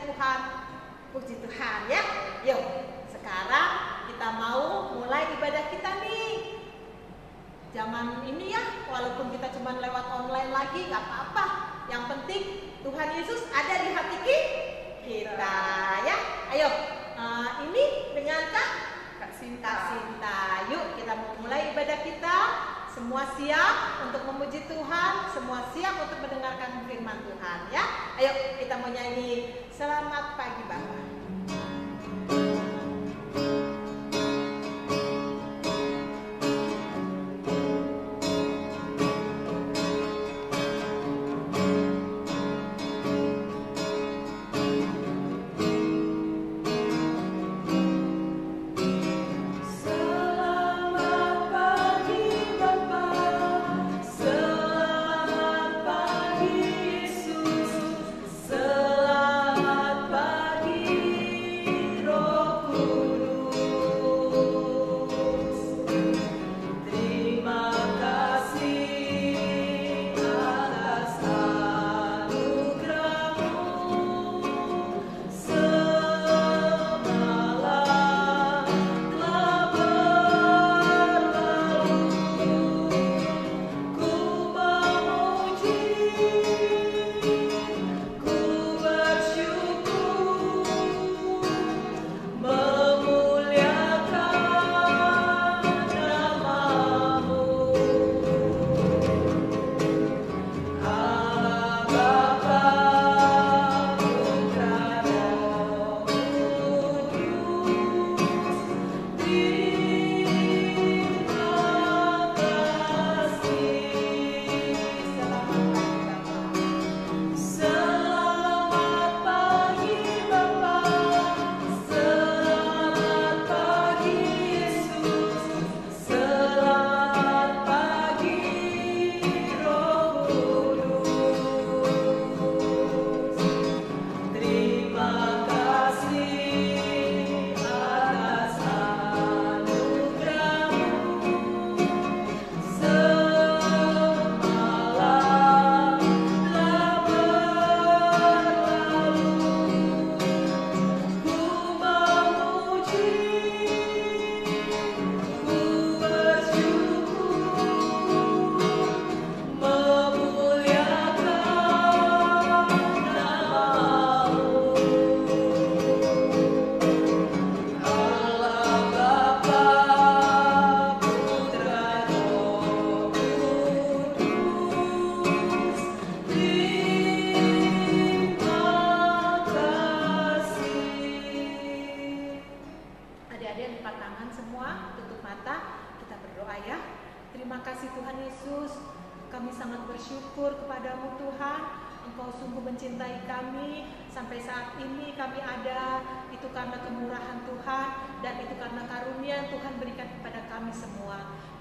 Tuhan. Puji Tuhan ya. Yuk, sekarang kita mau mulai ibadah kita nih. Zaman ini ya, walaupun kita cuma lewat online lagi, gak apa-apa. Yang penting Tuhan Yesus ada di hati kita ya. Ayo, ini dengan Kak Sinta. Yuk kita mau mulai ibadah kita. Semua siap untuk memuji Tuhan, semua siap untuk mendengarkan firman Tuhan ya. Ayo kita mau nyanyi Selamat Pagi Bapa.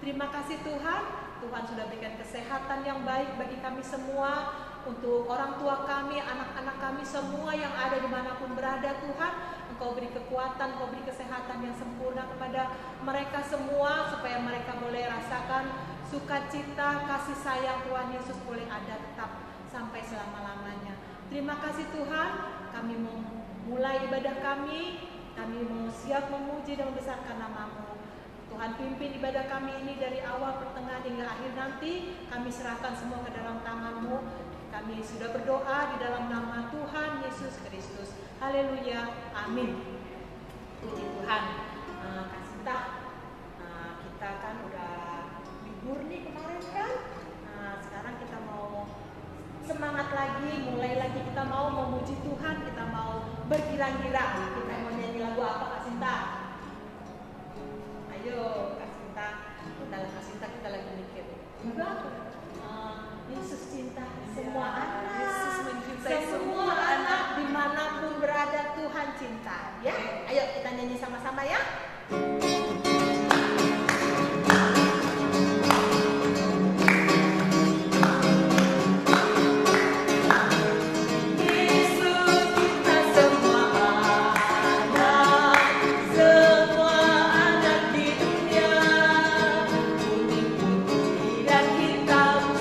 Terima kasih Tuhan, Tuhan sudah berikan kesehatan yang baik bagi kami semua, untuk orang tua kami, anak-anak kami semua yang ada dimanapun berada Tuhan. Engkau beri kekuatan, Engkau beri kesehatan yang sempurna kepada mereka semua, supaya mereka boleh rasakan sukacita, kasih sayang Tuhan Yesus boleh ada tetap sampai selama-lamanya. Terima kasih Tuhan, kami mau mulai ibadah kami mau siap memuji dan membesarkan nama-Mu. Tuhan pimpin ibadah kami ini dari awal, pertengahan hingga akhir nanti. Kami serahkan semua ke dalam tangan-Mu. Kami sudah berdoa di dalam nama Tuhan Yesus Kristus. Haleluya, amin. Puji Tuhan. Kak Sinta, kita kan udah libur nih kemarin kan. Sekarang kita mau semangat lagi, mulai lagi, kita mau memuji Tuhan, kita mau bergira-gira. Kita mau nyanyi lagu apa Kak Sinta? Ayo Kak Sinta, kita lagi mikir juga Yesus cinta semua anak, Yesus mencintai semua anak dimanapun berada, Tuhan cinta ya. Ayo kita nyanyi sama-sama ya.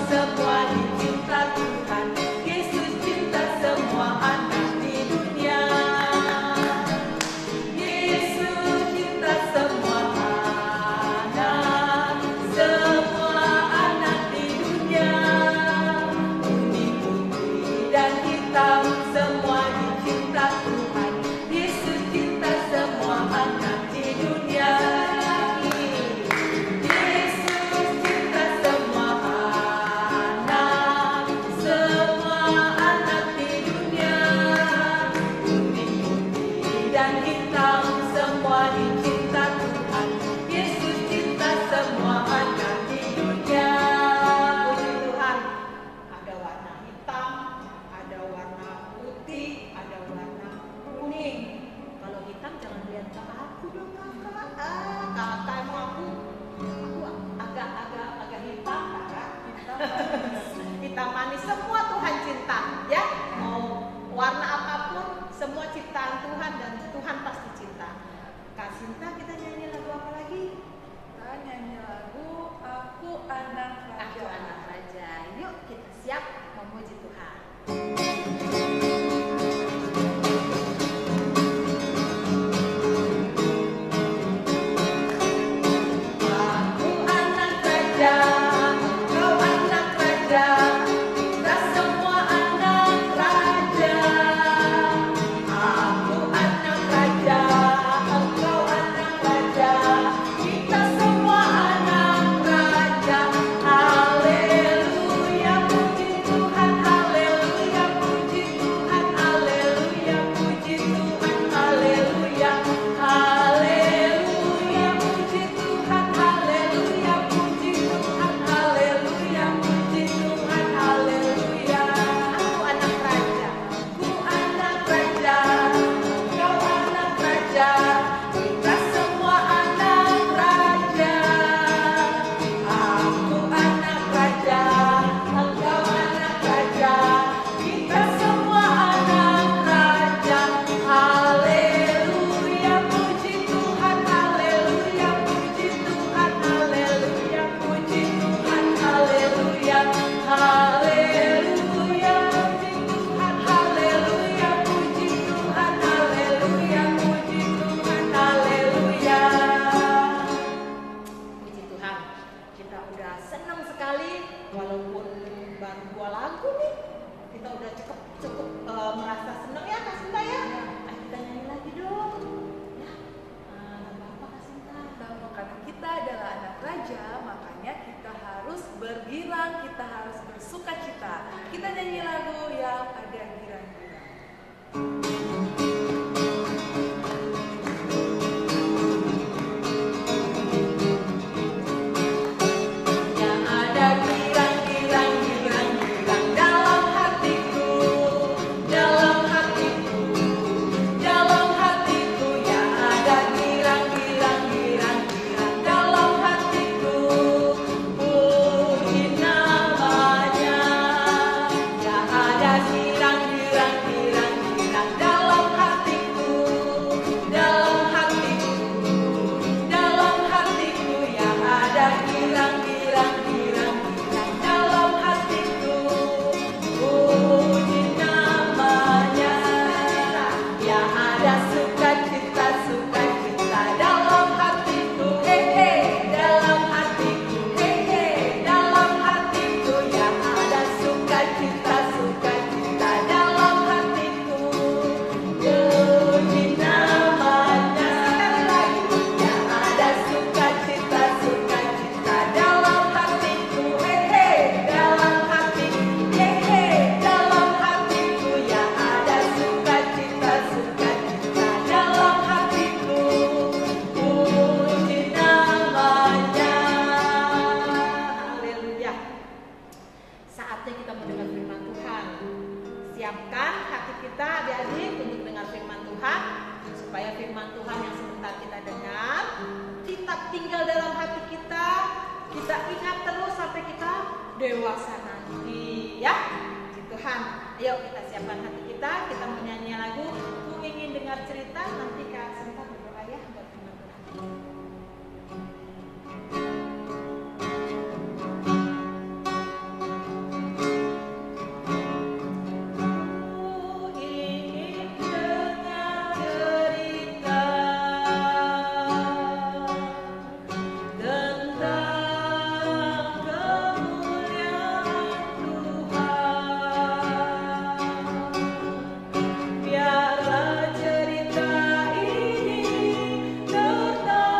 Semua dicinta Tuhan. Sinta, kita nyanyi lagu apa lagi? Kita nyanyi lagu Aku Anak Raja. Aku Anak Raja. Yuk kita siap memuji Tuhan. Aku anak raja, kau anak raja, kita semua anak raja. Aku anak raja, engkau anak raja, kita semua anak raja. Haleluya, puji Tuhan, haleluya, puji Tuhan, haleluya, puji Tuhan, haleluya, haleluya, puji Tuhan, haleluya, puji Tuhan, haleluya, puji Tuhan, haleluya. Aku anak raja. Aku anak raja, kau anak raja, kita semua anak raja. Aku anak raja, engkau anak raja, kita semua anak raja. Haleluya, puji Tuhan, haleluya, puji Tuhan, haleluya, puji Tuhan, haleluya, haleluya, puji Tuhan, haleluya, puji Tuhan, haleluya, puji Tuhan, haleluya. Puji Tuhan, kita udah senang sekali walaupun baru 2 lagu nih. Kita udah cukup merasa senang ya Kak Sinta ya. Kita nyanyi lagi dong. Ya. Lagu apa Kak Sinta? Karena kita adalah anak raja, makanya kita harus bergirang, kita harus bersukacita. Kita nyanyi lagu yang ada girang-girang. Yang ada girang-girang, girang-girang dalam hatiku, dalam hatiku, dalam hatiku. Yang ada girang-girang, girang-girang dalam hatiku. Puji namanya. Yang ada girang-girang, girang-girang dalam hatiku, dalam hatiku, dalam hatiku. Yang ada girang-girang, girang-girang dalam hatiku. Puji namanya. Yang ada sukacita, sukacita dalam hatiku. Dalam hatiku. Dalam hatiku. Yang ada sukacita, sukacita dalam hatiku. Puji namanya. Sekali lagi. Yang ada sukacita, sukacita dalam hatiku. Dalam hatiku. Dalam hatiku. Yang ada sukacita, sukacita dalam hatiku. Puji namanya. Haleluya. Saatnya kita mendengar firman Tuhan. Siapkan hati kita adik-adik untuk dengar firman Tuhan, supaya firman Tuhan yang sebentar kita dengar tetap tinggal dalam hati kita. Kita ingat terus sampai kita dewasa nanti ya. Puji Tuhan. Ayo kita siapkan hati kita menyanyi lagu Ku Ingin Dengar Cerita. Nanti Kak Sinta berdoa ya buat firman Tuhan. Ku ingin dengar cerita tentang kemuliaan Tuhan. Biarlah cerita ini tertawa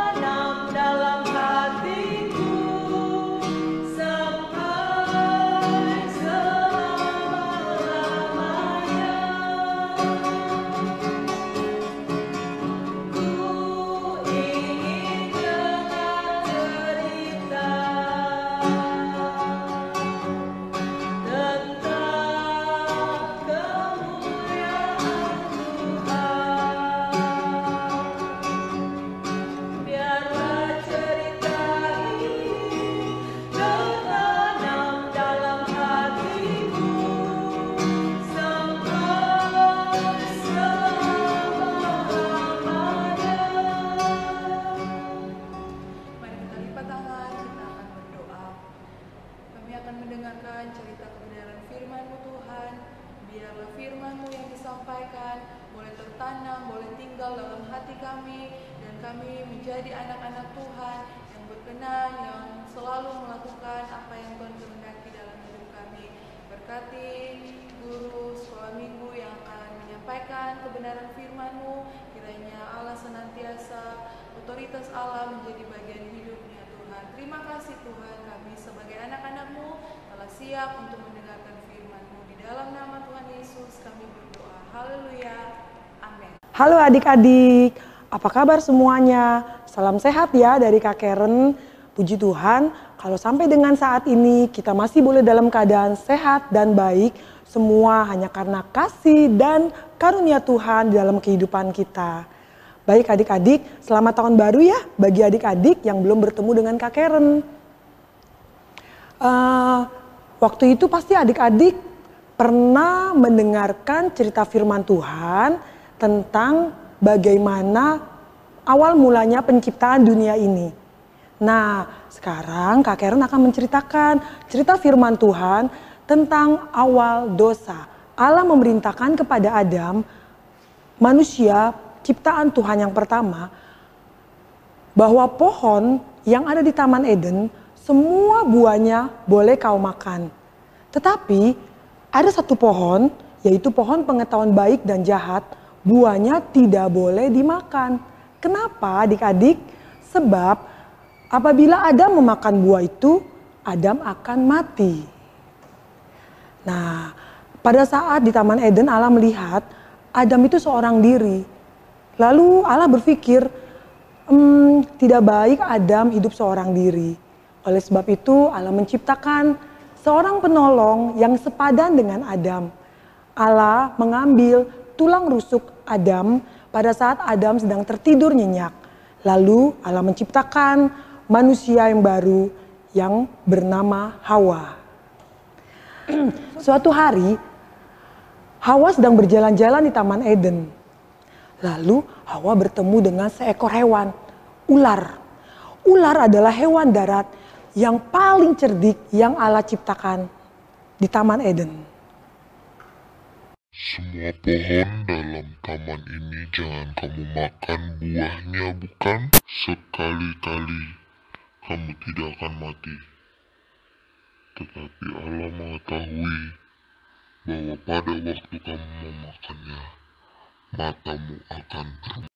hati kami, dan kami menjadi anak-anak Tuhan yang berkenan, yang selalu melakukan apa yang Tuhan kehendaki dalam hidup kami. Berkati guru sekolah minggu yang akan menyampaikan kebenaran firman-Mu, kiranya Allah senantiasa, otoritas Allah menjadi bagian hidupnya Tuhan. Terima kasih Tuhan, kami sebagai anak-anak-Mu telah siap untuk mendengarkan firman-Mu. Di dalam nama Tuhan Yesus kami berdoa. Haleluya. Amin. Halo adik-adik, apa kabar semuanya? Salam sehat ya dari Kak Karen. Puji Tuhan, kalau sampai dengan saat ini kita masih boleh dalam keadaan sehat dan baik. Semua hanya karena kasih dan karunia Tuhan di dalam kehidupan kita. Baik adik-adik, selamat tahun baru ya bagi adik-adik yang belum bertemu dengan Kak Karen. Waktu itu pasti adik-adik pernah mendengarkan cerita firman Tuhan tentang bagaimana awal mulanya penciptaan dunia ini. Nah, sekarang Kak Karen akan menceritakan cerita firman Tuhan tentang awal dosa. Allah memerintahkan kepada Adam, manusia ciptaan Tuhan yang pertama, bahwa pohon yang ada di Taman Eden, semua buahnya boleh kau makan. Tetapi ada satu pohon, yaitu pohon pengetahuan baik dan jahat, buahnya tidak boleh dimakan. Kenapa adik-adik? Sebab apabila Adam memakan buah itu, Adam akan mati. Nah, pada saat di Taman Eden Allah melihat Adam itu seorang diri. Lalu Allah berpikir, tidak baik Adam hidup seorang diri. Oleh sebab itu Allah menciptakan seorang penolong yang sepadan dengan Adam. Allah mengambil tulang rusuk Adam pada saat Adam sedang tertidur nyenyak. Lalu Allah menciptakan manusia yang baru yang bernama Hawa. Suatu hari Hawa sedang berjalan-jalan di Taman Eden. Lalu Hawa bertemu dengan seekor hewan, ular. Ular adalah hewan darat yang paling cerdik yang Allah ciptakan di Taman Eden. Semua pohon dalam taman ini jangan kamu makan buahnya, bukan? Sekali-kali kamu tidak akan mati. Tetapi Allah mengetahui bahwa pada waktu kamu memakannya, matamu akan berubah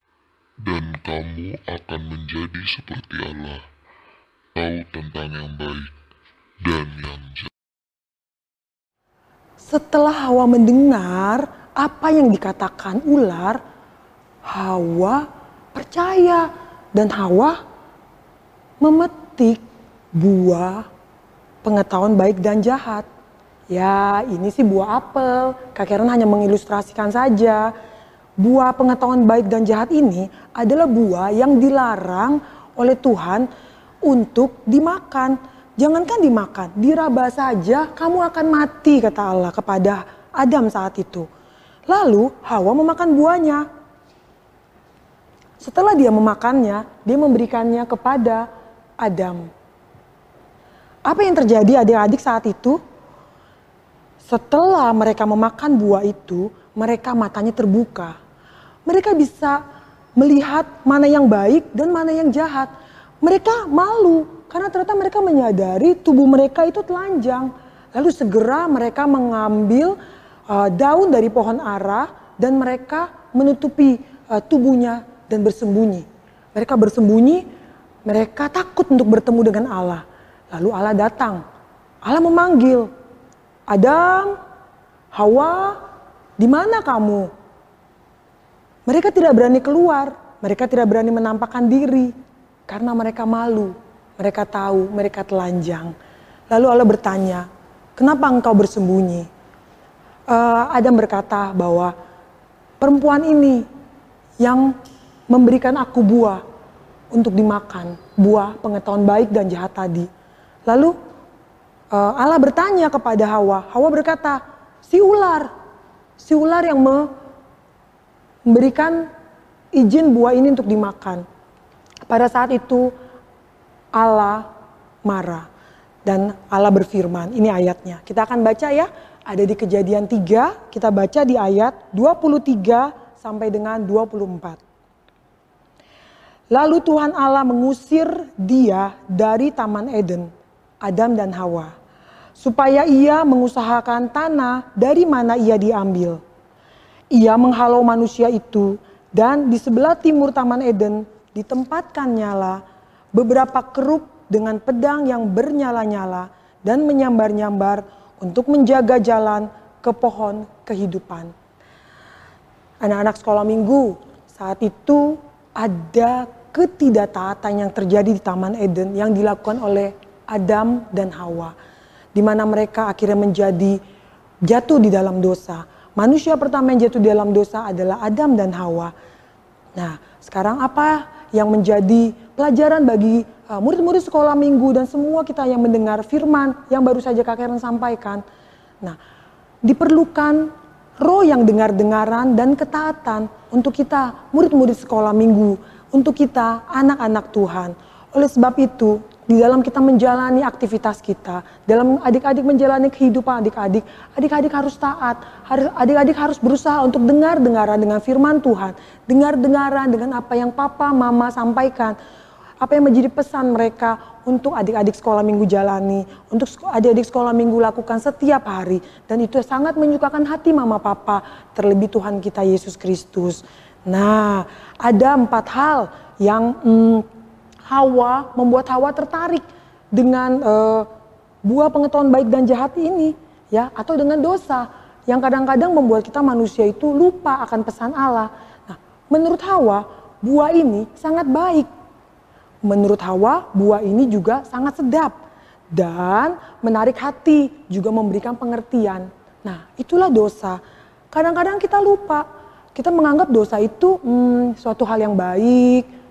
dan kamu akan menjadi seperti Allah, tahu tentang yang baik dan yang jahat. Setelah Hawa mendengar apa yang dikatakan ular, Hawa percaya dan Hawa memetik buah pengetahuan baik dan jahat. Ya, ini sih buah apel. Kak Karen hanya mengilustrasikan saja. Buah pengetahuan baik dan jahat ini adalah buah yang dilarang oleh Tuhan untuk dimakan. Jangankan dimakan, diraba saja kamu akan mati, kata Allah kepada Adam saat itu. Lalu Hawa memakan buahnya. Setelah dia memakannya, dia memberikannya kepada Adam. Apa yang terjadi adik-adik saat itu? Setelah mereka memakan buah itu, mereka matanya terbuka. Mereka bisa melihat mana yang baik dan mana yang jahat. Mereka malu karena ternyata mereka menyadari tubuh mereka itu telanjang. Lalu segera mereka mengambil daun dari pohon ara dan mereka menutupi tubuhnya dan bersembunyi. Mereka bersembunyi, mereka takut untuk bertemu dengan Allah. Lalu Allah datang, Allah memanggil, Adam, Hawa, di mana kamu? Mereka tidak berani keluar, mereka tidak berani menampakkan diri karena mereka malu, mereka tahu mereka telanjang. Lalu Allah bertanya, kenapa engkau bersembunyi? Adam berkata bahwa perempuan ini yang memberikan aku buah untuk dimakan, buah pengetahuan baik dan jahat tadi. Lalu Allah bertanya kepada Hawa, Hawa berkata, si ular yang memberikan izin buah ini untuk dimakan. Pada saat itu Allah marah dan Allah berfirman, ini ayatnya. Kita akan baca ya, ada di Kejadian 3, kita baca di ayat 23 sampai dengan 24. Lalu Tuhan Allah mengusir dia dari Taman Eden, Adam dan Hawa, supaya ia mengusahakan tanah dari mana ia diambil. Ia menghalau manusia itu, dan di sebelah timur Taman Eden ditempatkannya lah beberapa kerub dengan pedang yang bernyala-nyala dan menyambar-nyambar untuk menjaga jalan ke pohon kehidupan. Anak-anak sekolah minggu, saat itu ada ketidaktaatan yang terjadi di Taman Eden yang dilakukan oleh Adam dan Hawa, di mana mereka akhirnya menjadi jatuh di dalam dosa. Manusia pertama yang jatuh di dalam dosa adalah Adam dan Hawa. Nah, sekarang apa yang menjadi pelajaran bagi murid-murid sekolah minggu dan semua kita yang mendengar firman yang baru saja Kak Karen sampaikan? Nah, diperlukan roh yang dengar-dengaran dan ketaatan untuk kita murid-murid sekolah minggu, untuk kita anak-anak Tuhan. Oleh sebab itu, di dalam kita menjalani aktivitas kita, dalam adik-adik menjalani kehidupan adik-adik, adik-adik harus taat, adik-adik harus berusaha untuk dengar-dengaran dengan firman Tuhan, dengar-dengaran dengan apa yang papa, mama sampaikan, apa yang menjadi pesan mereka untuk adik-adik sekolah minggu jalani, untuk adik-adik sekolah minggu lakukan setiap hari. Dan itu sangat menyukakan hati mama papa, terlebih Tuhan kita Yesus Kristus. Nah, ada 4 hal yang membuat Hawa tertarik dengan buah pengetahuan baik dan jahat ini, ya, atau dengan dosa yang kadang-kadang membuat kita manusia itu lupa akan pesan Allah. Nah, menurut Hawa, buah ini sangat baik. Menurut Hawa, buah ini juga sangat sedap dan menarik hati, juga memberikan pengertian. Nah, itulah dosa. Kadang-kadang kita lupa, kita menganggap dosa itu suatu hal yang baik,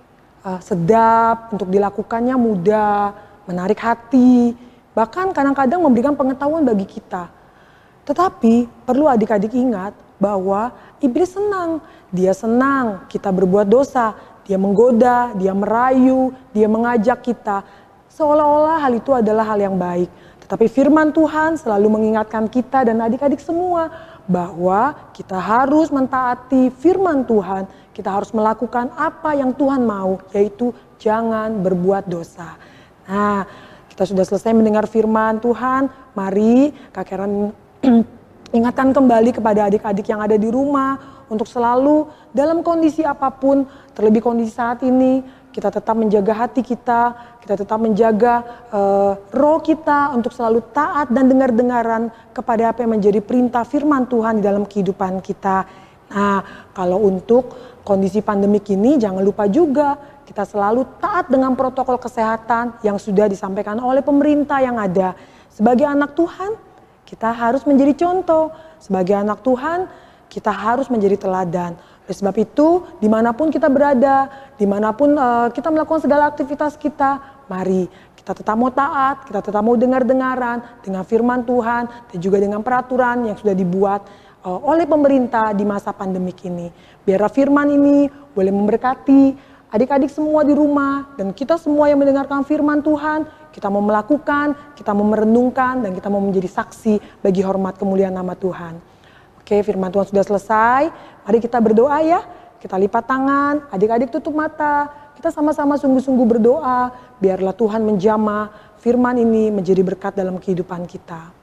sedap, untuk dilakukannya mudah, menarik hati, bahkan kadang-kadang memberikan pengetahuan bagi kita. Tetapi perlu adik-adik ingat bahwa iblis senang, dia senang kita berbuat dosa, dia menggoda, dia merayu, dia mengajak kita, seolah-olah hal itu adalah hal yang baik. Tetapi firman Tuhan selalu mengingatkan kita dan adik-adik semua bahwa kita harus mentaati firman Tuhan. Kita harus melakukan apa yang Tuhan mau, yaitu jangan berbuat dosa. Nah, kita sudah selesai mendengar firman Tuhan. Mari Kak Karen ingatkan kembali kepada adik-adik yang ada di rumah untuk selalu dalam kondisi apapun, terlebih kondisi saat ini, kita tetap menjaga hati kita tetap menjaga roh kita untuk selalu taat dan dengar-dengaran kepada apa yang menjadi perintah firman Tuhan di dalam kehidupan kita. Nah, kalau untuk kondisi pandemik ini jangan lupa juga kita selalu taat dengan protokol kesehatan yang sudah disampaikan oleh pemerintah yang ada. Sebagai anak Tuhan, kita harus menjadi contoh. Sebagai anak Tuhan, kita harus menjadi teladan. Oleh sebab itu, dimanapun kita berada, dimanapun kita melakukan segala aktivitas kita, mari kita tetap mau taat, kita tetap mau dengar-dengaran dengan firman Tuhan, dan juga dengan peraturan yang sudah dibuat oleh pemerintah di masa pandemik ini. Biarlah firman ini boleh memberkati adik-adik semua di rumah, dan kita semua yang mendengarkan firman Tuhan, kita mau melakukan, kita mau merenungkan, dan kita mau menjadi saksi bagi hormat kemuliaan nama Tuhan. Oke, firman Tuhan sudah selesai. Mari kita berdoa ya. Kita lipat tangan, adik-adik tutup mata. Kita sama-sama sungguh-sungguh berdoa. Biarlah Tuhan menjamah firman ini menjadi berkat dalam kehidupan kita.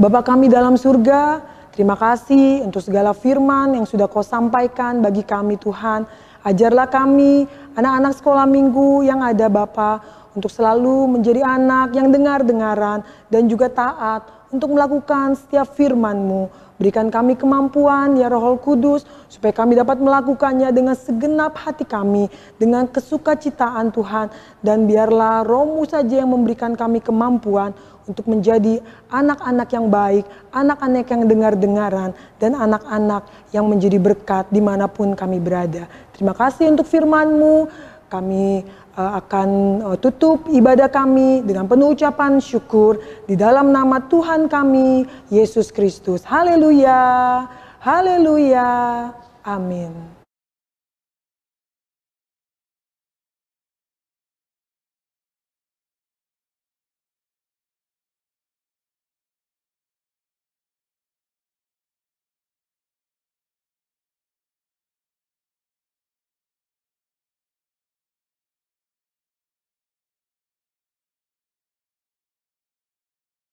Bapa kami dalam surga, terima kasih untuk segala firman yang sudah Kau sampaikan bagi kami Tuhan. Ajarlah kami, anak-anak sekolah minggu yang ada Bapa, untuk selalu menjadi anak yang dengar-dengaran dan juga taat untuk melakukan setiap firman-Mu. Berikan kami kemampuan ya Roh Kudus, supaya kami dapat melakukannya dengan segenap hati kami, dengan kesukacitaan Tuhan. Dan biarlah Roh-Mu saja yang memberikan kami kemampuan untuk menjadi anak-anak yang baik, anak-anak yang dengar-dengaran, dan anak-anak yang menjadi berkat dimanapun kami berada. Terima kasih untuk firman-Mu. Kami akan tutup ibadah kami dengan penuh ucapan syukur di dalam nama Tuhan kami, Yesus Kristus. Haleluya, haleluya, amin.